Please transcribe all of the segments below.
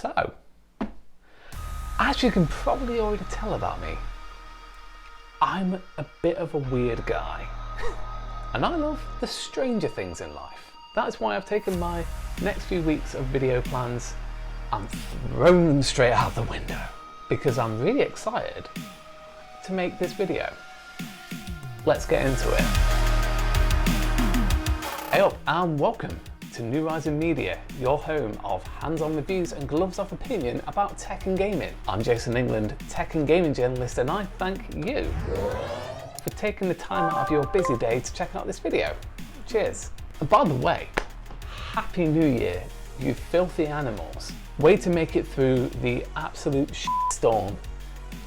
So, as you can probably already tell about me, I'm a bit of a weird guy. And I love the stranger things in life. That is why I've taken my next few weeks of video plans and thrown them straight out the window. Because I'm really excited to make this video. Let's get into it. Hey up and welcome to New Rising Media, your home of hands-on reviews and gloves off opinion about tech and gaming. I'm Jason England, tech and gaming journalist, and I thank you for taking the time out of your busy day to check out this video. Cheers. And by the way, Happy New Year, you filthy animals. Way to make it through the absolute storm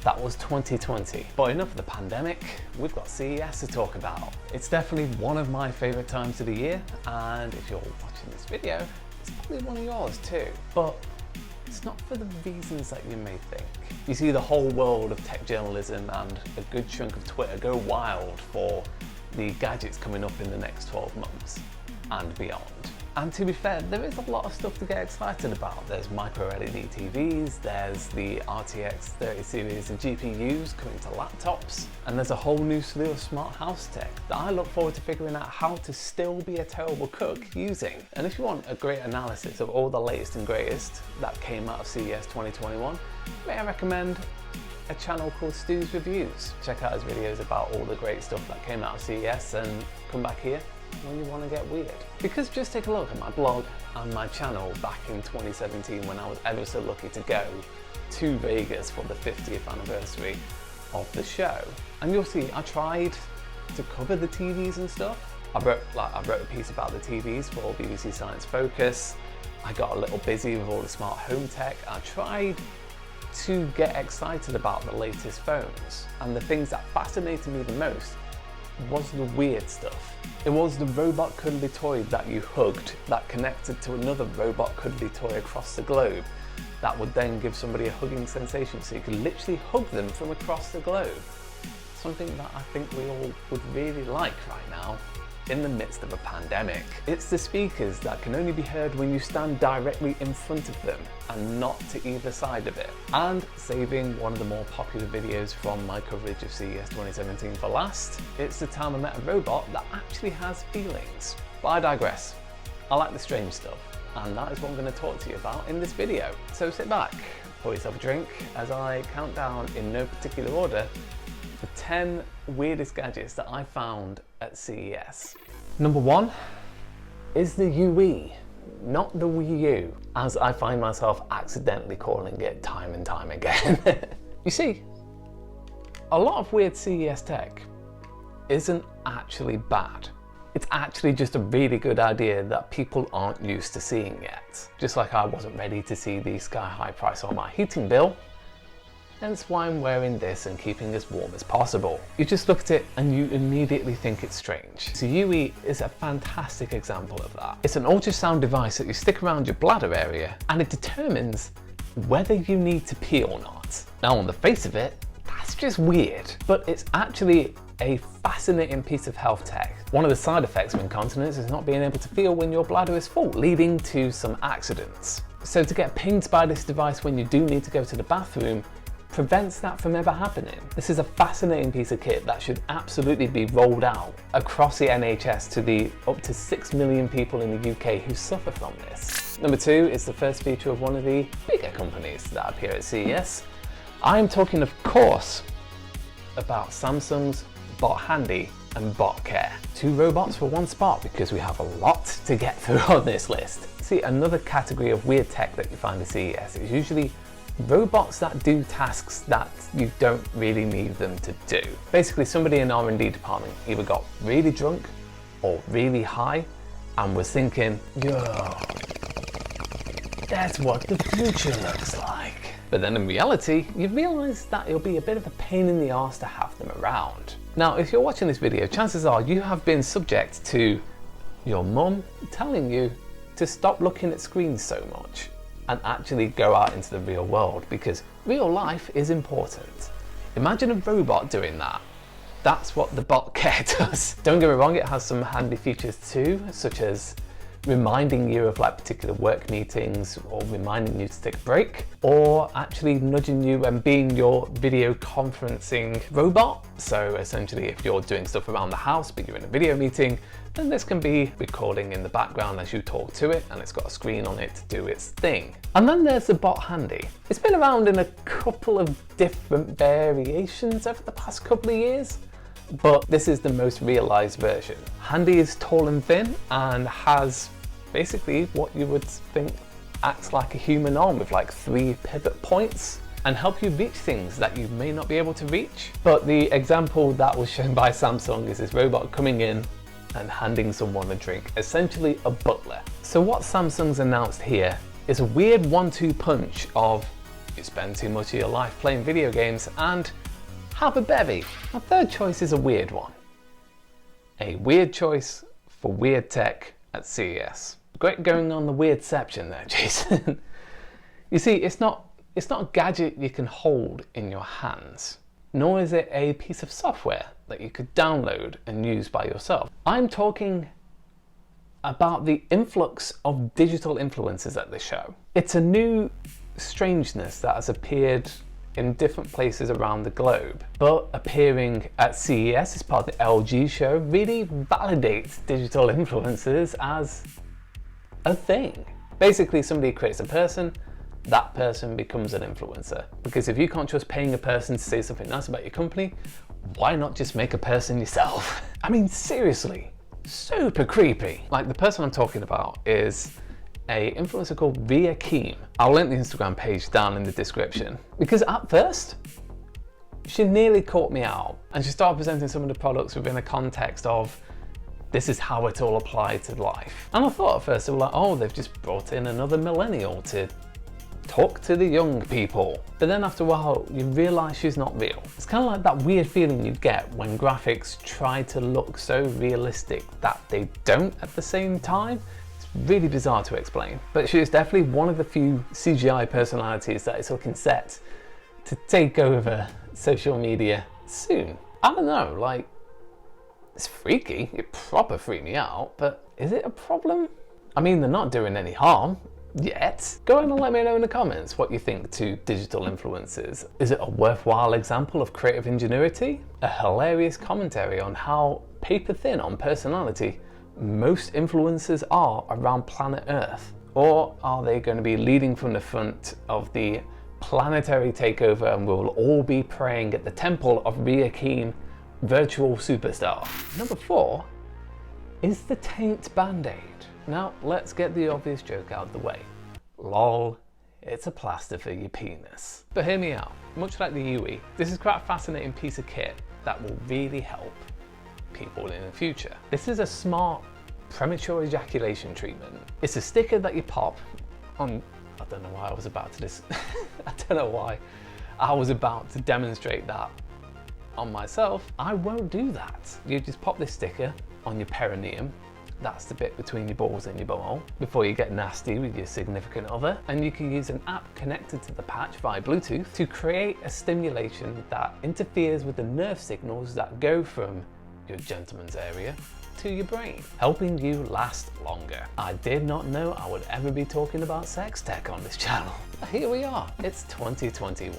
that was 2020. But enough of the pandemic, we've got CES to talk about. It's definitely one of my favourite times of the year, and if you're watching this video, it's probably one of yours too. But it's not for the reasons that you may think. You see the whole world of tech journalism and a good chunk of Twitter go wild for the gadgets coming up in the next 12 months and beyond. And to be fair, there is a lot of stuff to get excited about. There's micro LED TVs, there's the RTX 30 series of GPUs coming to laptops, and there's a whole new slew of smart house tech that I look forward to figuring out how to still be a terrible cook using. And if you want a great analysis of all the latest and greatest that came out of CES 2021, may I recommend a channel called Stu's Reviews. Check out his videos about all the great stuff that came out of CES and come back here when you want to get weird. Because just take a look at my blog and my channel back in 2017 when I was ever so lucky to go to Vegas for the 50th anniversary of the show. And you'll see I tried to cover the TVs and stuff. I wrote a piece about the TVs for BBC Science Focus. I got a little busy with all the smart home tech. I tried to get excited about the latest phones, and the things that fascinated me the most was the weird stuff. It was the robot cuddly toy that you hugged that connected to another robot cuddly toy across the globe that would then give somebody a hugging sensation, so you could literally hug them from across the globe. Something that I think we all would really like right now in the midst of a pandemic. It's the speakers that can only be heard when you stand directly in front of them and not to either side of it. And saving one of the more popular videos from my coverage of CES 2017 for last, it's the time I met a robot that actually has feelings. But I digress. I like the strange stuff, and that is what I'm going to talk to you about in this video. So sit back, pour yourself a drink as I count down in no particular order the 10 weirdest gadgets that I found at CES. Number 1 is the UWii, not the Wii U, as I find myself accidentally calling it time and time again. You see, a lot of weird CES tech isn't actually bad. It's actually just a really good idea that people aren't used to seeing yet. Just like I wasn't ready to see the sky-high price on my heating bill, hence why I'm wearing this and keeping as warm as possible. You just look at it and you immediately think it's strange. So UWii is a fantastic example of that. It's an ultrasound device that you stick around your bladder area, and it determines whether you need to pee or not. Now on the face of it, that's just weird, but it's actually a fascinating piece of health tech. One of the side effects of incontinence is not being able to feel when your bladder is full, leading to some accidents. So to get pinged by this device when you do need to go to the bathroom prevents that from ever happening. This is a fascinating piece of kit that should absolutely be rolled out across the NHS to the up to 6 million people in the UK who suffer from this. Number 2 is the first feature of one of the bigger companies that appear at CES. I'm talking, of course, about Samsung's Bot Handy and Bot Care. 2 robots for one spot, because we have a lot to get through on this list. See, another category of weird tech that you find at CES is usually robots that do tasks that you don't really need them to do. Basically, somebody in R&D department either got really drunk or really high and was thinking, yo, that's what the future looks like. But then in reality, you realise that it'll be a bit of a pain in the arse to have them around. Now, if you're watching this video, chances are you have been subject to your mum telling you to stop looking at screens so much and actually go out into the real world, because real life is important. Imagine a robot doing that. That's what the Bot Care does. Don't get me wrong, it has some handy features too, such as reminding you of like particular work meetings, or reminding you to take a break, or actually nudging you and being your video conferencing robot. So essentially, if you're doing stuff around the house but you're in a video meeting, then this can be recording in the background as you talk to it, and it's got a screen on it to do its thing. And then there's the Bot Handy. It's been around in a couple of different variations over the past couple of years, but this is the most realized version. Handy is tall and thin and has basically what you would think acts like a human arm with like 3 pivot points, and help you reach things that you may not be able to reach. But the example that was shown by Samsung is this robot coming in and handing someone a drink, essentially a butler. So what Samsung's announced here is a weird 1-2 punch of you spend too much of your life playing video games and have a bevy. My third choice is a weird one. A weird choice for weird tech at CES. Great going on the weirdception there, Jason. You see, it's not a gadget you can hold in your hands, nor is it a piece of software that you could download and use by yourself. I'm talking about the influx of digital influencers at this show. It's a new strangeness that has appeared in different places around the globe, but appearing at CES as part of the LG show really validates digital influencers as a thing. Basically, somebody creates a person, that person becomes an influencer. Because if you can't trust paying a person to say something nice about your company, why not just make a person yourself? I mean, seriously, super creepy. Like, the person I'm talking about is an influencer called BioIntellisense. I'll link the Instagram page down in the description. Because at first, she nearly caught me out, and she started presenting some of the products within a context of, this is how it all applied to life. And I thought at first, they were like, oh, they've just brought in another millennial to talk to the young people. But then after a while, you realise she's not real. It's kind of like that weird feeling you get when graphics try to look so realistic that they don't at the same time. It's really bizarre to explain. But she is definitely one of the few CGI personalities that is looking set to take over social media soon. I don't know, like, it's freaky. It proper freaked me out, but is it a problem? I mean, they're not doing any harm yet. Go ahead and let me know in the comments what you think to digital influencers. Is it a worthwhile example of creative ingenuity? A hilarious commentary on how paper thin on personality most influencers are around planet Earth? Or are they going to be leading from the front of the planetary takeover and we'll all be praying at the temple of BioIntellisense virtual superstar? Number 4 is the Taint Bandaid. Now, let's get the obvious joke out of the way. Lol, it's a plaster for your penis. But hear me out. Much like the UWii, this is quite a fascinating piece of kit that will really help people in the future. This is a smart premature ejaculation treatment. It's a sticker that you pop on, I don't know why I was about to I don't know why I was about to demonstrate that on myself. I won't do that. You just pop this sticker on your perineum. That's the bit between your balls and your bumhole before you get nasty with your significant other. And you can use an app connected to the patch via Bluetooth to create a stimulation that interferes with the nerve signals that go from your gentleman's area to your brain, helping you last longer. I did not know I would ever be talking about sex tech on this channel. But here we are, it's 2021.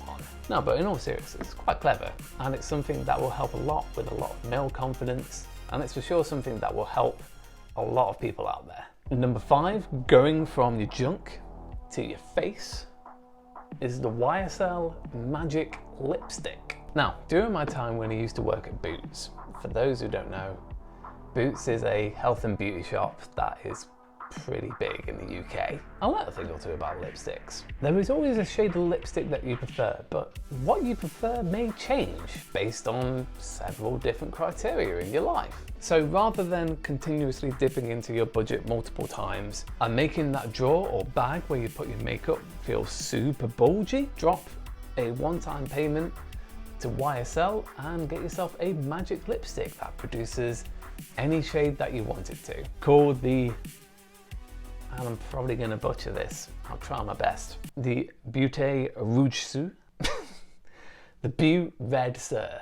No, but in all seriousness, it's quite clever, and it's something that will help a lot with a lot of male confidence, and it's for sure something that will help a lot of people out there. Number 5, going from your junk to your face, is the YSL Magic Lipstick. Now, during my time when I used to work at Boots, for those who don't know, Boots is a health and beauty shop that is pretty big in the UK. I'll let a thing or two about lipsticks. There is always a shade of lipstick that you prefer, but what you prefer may change based on several different criteria in your life. So rather than continuously dipping into your budget multiple times and making that drawer or bag where you put your makeup feel super bulgy, drop a one-time payment to YSL and get yourself a magic lipstick that produces any shade that you want it to. Called the, and I'm probably going to butcher this, I'll try my best, the Beauté Rouge Sous, the Beau Red Sir.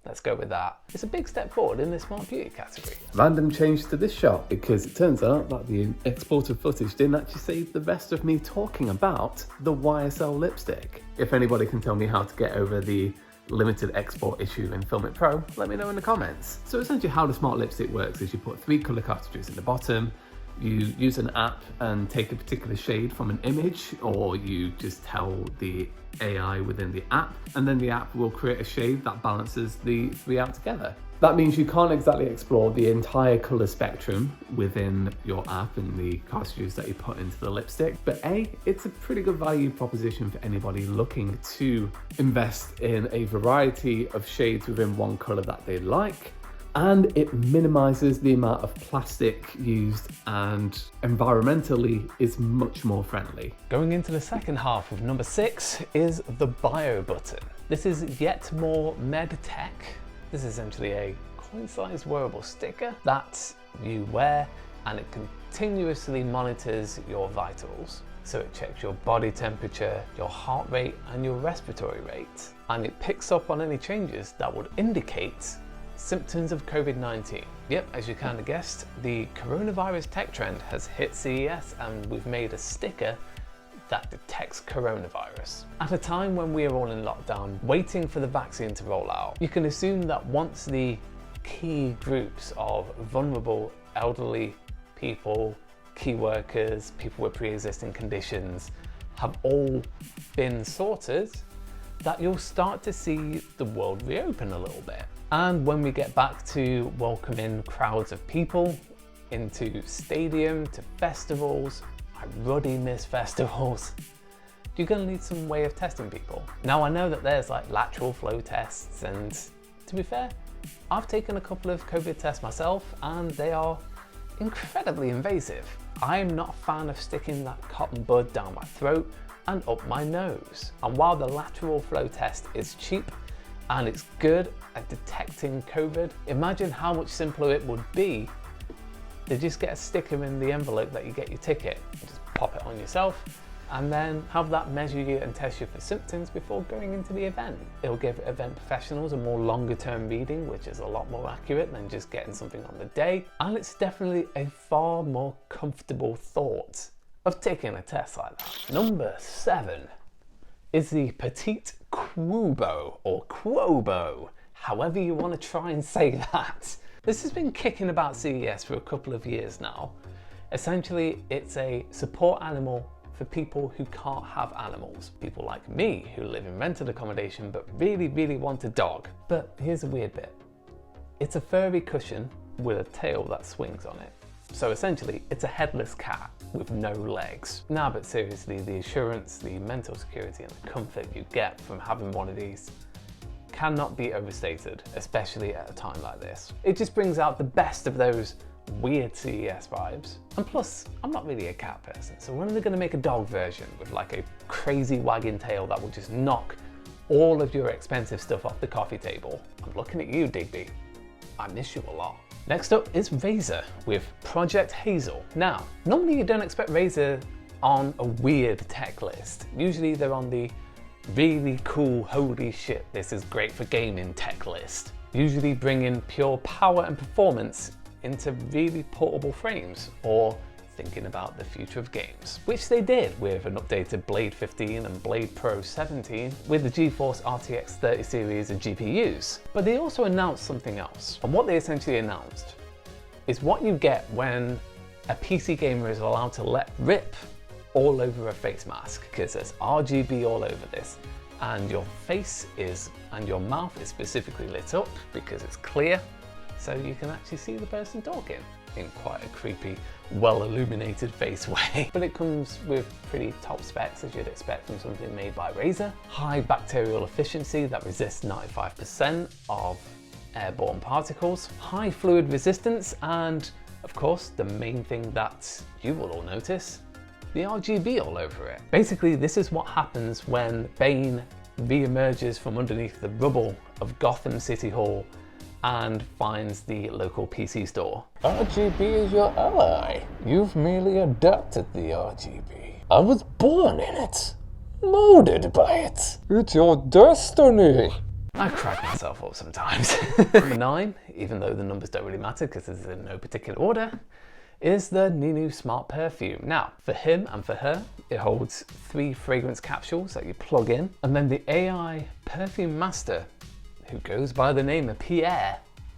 Let's go with that. It's a big step forward in the smart beauty category. Random change to this shot because it turns out that the exported footage didn't actually save the rest of me talking about the YSL lipstick. If anybody can tell me how to get over the limited export issue in Filmic Pro, let me know in the comments. So essentially how the smart lipstick works is you put 3 color cartridges in the bottom, you use an app and take a particular shade from an image, or you just tell the AI within the app, and then the app will create a shade that balances the 3 out together. That means you can't exactly explore the entire color spectrum within your app and the cartridges that you put into the lipstick, but it's a pretty good value proposition for anybody looking to invest in a variety of shades within one color that they like. And it minimizes the amount of plastic used and environmentally is much more friendly. Going into the second half of number 6 is the BioButton. This is yet more med tech. This is essentially a coin-sized wearable sticker that you wear, and it continuously monitors your vitals. So it checks your body temperature, your heart rate, and your respiratory rate. And it picks up on any changes that would indicate symptoms of COVID-19. Yep, as you kind of guessed, the coronavirus tech trend has hit CES, and we've made a sticker that detects coronavirus. At a time when we are all in lockdown, waiting for the vaccine to roll out, you can assume that once the key groups of vulnerable elderly people, key workers, people with pre-existing conditions have all been sorted, that you'll start to see the world reopen a little bit. And when we get back to welcoming crowds of people into stadium, to festivals, I ruddy miss festivals, you're gonna need some way of testing people. Now I know that there's like lateral flow tests, and to be fair, I've taken a couple of COVID tests myself and they are incredibly invasive. I'm not a fan of sticking that cotton bud down my throat and up my nose. And while the lateral flow test is cheap and it's good at detecting COVID, imagine how much simpler it would be to just get a sticker in the envelope that you get your ticket, just pop it on yourself, and then have that measure you and test you for symptoms before going into the event. It'll give event professionals a more longer term reading, which is a lot more accurate than just getting something on the day. And it's definitely a far more comfortable thought of taking a test like that. Number 7 is the Petit Qoobo, or Qoobo, however you want to try and say that. This has been kicking about CES for a couple of years now. Essentially, it's a support animal for people who can't have animals. People like me who live in rented accommodation but really want a dog. But here's the weird bit. It's a furry cushion with a tail that swings on it. So essentially, it's a headless cat with no legs. Nah, but seriously, the assurance, the mental security and the comfort you get from having one of these cannot be overstated, especially at a time like this. It just brings out the best of those weird CES vibes. And plus, I'm not really a cat person, so when are they going to make a dog version with like a crazy wagging tail that will just knock all of your expensive stuff off the coffee table? I'm looking at you, Digby. I miss you a lot. Next up is Razer with Project Hazel. Now, normally you don't expect Razer on a weird tech list. Usually they're on the really cool, holy shit, this is great for gaming tech list. Usually bringing pure power and performance into really portable frames, or thinking about the future of games, which they did with an updated Blade 15 and Blade Pro 17 with the GeForce RTX 30 series of GPUs. But they also announced something else, and what they essentially announced is what you get when a PC gamer is allowed to let rip all over a face mask, because there's RGB all over this, and your face is, and your mouth is specifically lit up because it's clear, so you can actually see the person talking in quite a creepy, well-illuminated face way. But it comes with pretty top specs as you'd expect from something made by Razer. High bacterial efficiency that resists 95% of airborne particles, high fluid resistance, and of course the main thing that you will all notice, the RGB all over it. Basically, this is what happens when Bane re-emerges from underneath the rubble of Gotham City Hall and finds the local PC store. RGB is your ally. You've merely adapted the RGB. I was born in it, molded by it. It's your destiny. I crack myself up sometimes. Number 9, even though the numbers don't really matter because this is in no particular order, is the Ninu Smart Perfume. Now, for him and for her, it holds 3 fragrance capsules that you plug in, and then the AI Perfume Master, who goes by the name of Pierre,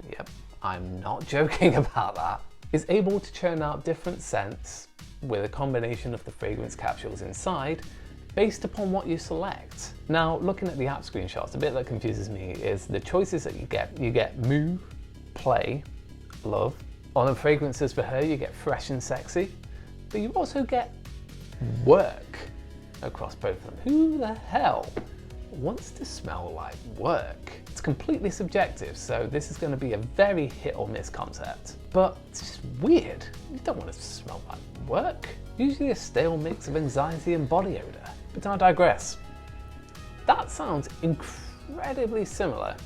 yep, I'm not joking about that, is able to churn out different scents with a combination of the fragrance capsules inside based upon what you select. Now, looking at the app screenshots, the bit that confuses me is the choices that you get. You get move, play, love. On the fragrances for her, you get fresh and sexy, but you also get work across both of them. Who the hell wants to smell like work? It's completely subjective, so this is going to be a very hit or miss concept. But it's just weird. You don't want to smell like work. Usually a stale mix of anxiety and body odor. But I digress. That sounds incredibly similar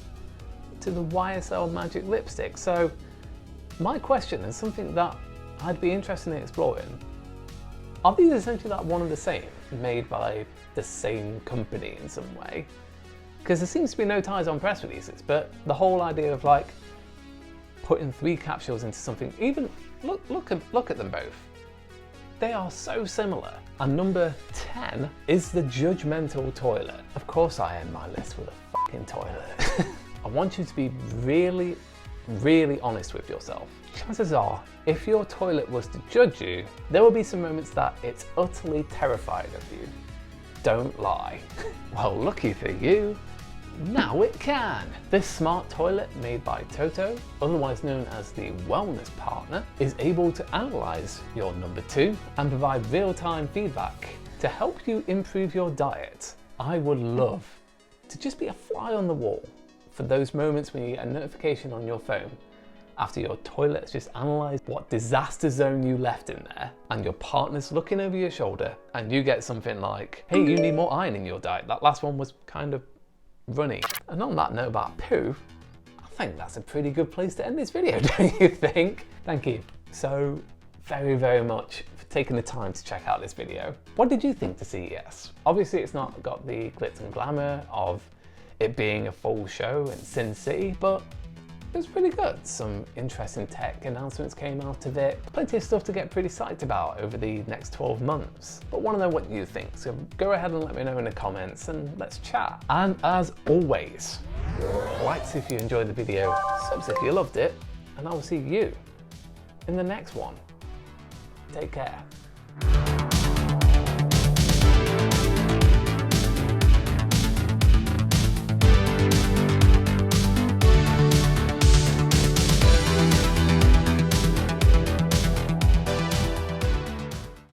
to the YSL Magic Lipstick. So my question is something that I'd be interested in exploring. Are these essentially like one and the same, made by the same company in some way? Because there seems to be no ties on press releases, but the whole idea of like putting 3 capsules into something, even look at them both. They are so similar. And number 10 is the judgmental toilet. Of course I end my list with a fucking toilet. I want you to be really, really honest with yourself. Chances are, if your toilet was to judge you, there will be some moments that it's utterly terrified of you. Don't lie. Well, lucky for you, now it can. This smart toilet made by Toto, otherwise known as the wellness partner, is able to analyze your number 2 and provide real-time feedback to help you improve your diet. I would love to just be a fly on the wall for those moments when you get a notification on your phone after your toilet's just analysed what disaster zone you left in there, and your partner's looking over your shoulder and you get something like, hey, you need more iron in your diet. That last one was kind of runny. And on that note about poo, I think that's a pretty good place to end this video, don't you think? Thank you so very, very much for taking the time to check out this video. What did you think to CES? Obviously it's not got the glitz and glamour of it being a full show in Sin City, but it was pretty good. Some interesting tech announcements came out of it. Plenty of stuff to get pretty psyched about over the next 12 months. But want to know what you think, so go ahead and let me know in the comments and let's chat. And as always, likes if you enjoyed the video, subs if you loved it, and I will see you in the next one. Take care.